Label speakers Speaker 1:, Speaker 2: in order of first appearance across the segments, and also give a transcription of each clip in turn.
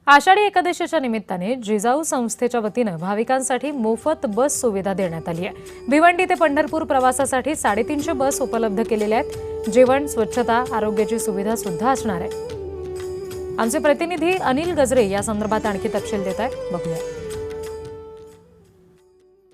Speaker 1: आषाढी एकादशीच्या निमित्ताने जिजाऊ संस्थेच्या वतीनं भाविकांसाठी मोफत बस सुविधा देण्यात आली आहे। भिवंडी ते पंढरपूर प्रवासासाठी 350 बस उपलब्ध केलेल्या आहेत। जेवण, स्वच्छता, आरोग्याची सुविधा सुद्धा असणार आहे। आमचे प्रतिनिधी अनिल गजरे या संदर्भात आणखी तपशील देत आहेत, बघूया।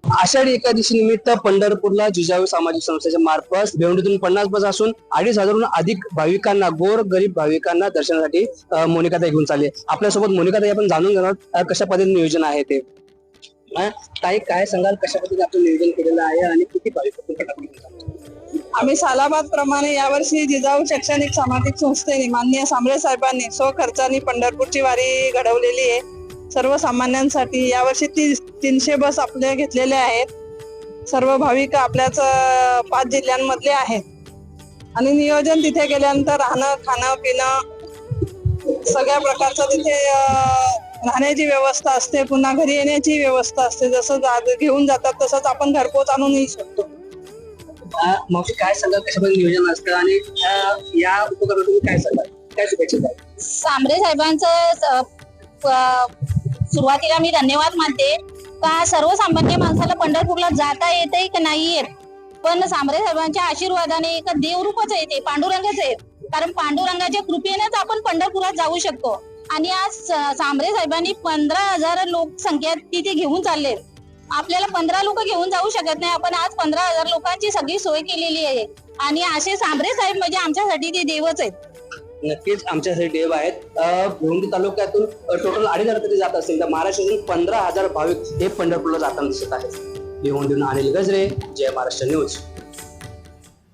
Speaker 2: आषाढी एकादशी निमित्त पंढरपूरला जिजाऊ सामाजिक संस्थेच्या मार्फत भिवंडीतून 50 बस असून 2,500हून अधिक भाविकांना, गोर गरीब भाविकांना दर्शनासाठी मोनिकाताई घेऊन चालले। आपल्यासोबत मोनिकाताई आपण जाणून घेणार कशा पद्धतीने नियोजन आहे ते। ताई, काय सांगाल, कशा पद्धतीने आपण नियोजन केलेलं आहे आणि किती भाविक?
Speaker 3: आम्ही सालाबाद प्रमाणे यावर्षी जिजाऊ शैक्षणिक सामाजिक संस्थेने माननीय सांबळे साहेबांनी स्वखर्चाने पंढरपूरची वारी घडवलेली आहे। सर्वसामान्यांसाठी यावर्षी 300 बस आपल्या घेतलेल्या आहेत। सर्व भाविक आपल्याच 5 जिल्ह्यांमधले आहेत आणि नियोजन तिथे गेल्यानंतर राहणं, खाणं, पिणं सगळ्या प्रकारचं तिथे राहण्याची व्यवस्था असते। पुन्हा घरी येण्याची व्यवस्था असते। जसं घेऊन जातात तसंच आपण घरपोच आणून येऊ शकतो।
Speaker 2: मग काय सांगाल, कशा पद्धतीने नियोजन असतं आणि या उपक्रमात तुम्ही काय सांगाल, काय शुभेच्छा द्याल?
Speaker 4: सांबरे साहेबांचं सुरुवातीला मी धन्यवाद मानते का सर्वसामान्य माणसाला पंढरपूरला जाता येते की नाही येत, पण सांबरे साहेबांच्या आशीर्वादाने एक देवरूपच आहे, ते पांडुरंगच आहे। कारण पांडुरंगाच्या कृपेनेच आपण पंढरपुरात जाऊ शकतो। आणि आज सांबरे साहेबांनी 15,000 लोकसंख्या तिथे घेऊन चालले। आपल्याला 15 लोक घेऊन जाऊ शकत नाही, आपण आज 15,000 लोकांची सगळी सोय केलेली आहे। आणि असे सांबरे साहेब म्हणजे आमच्यासाठी ते देवच आहेत।
Speaker 2: नक्कीच आमच्यासाठी देव आहेत। भिवंडी तालुक्यातून टोटल 2,500 तरी जात असतील, तर महाराष्ट्रातून 15,000 भाविक हे पंढरपूरला जाताना दिसत आहेत। भिवंडीहून अनिल गजरे, जय महाराष्ट्र न्यूज।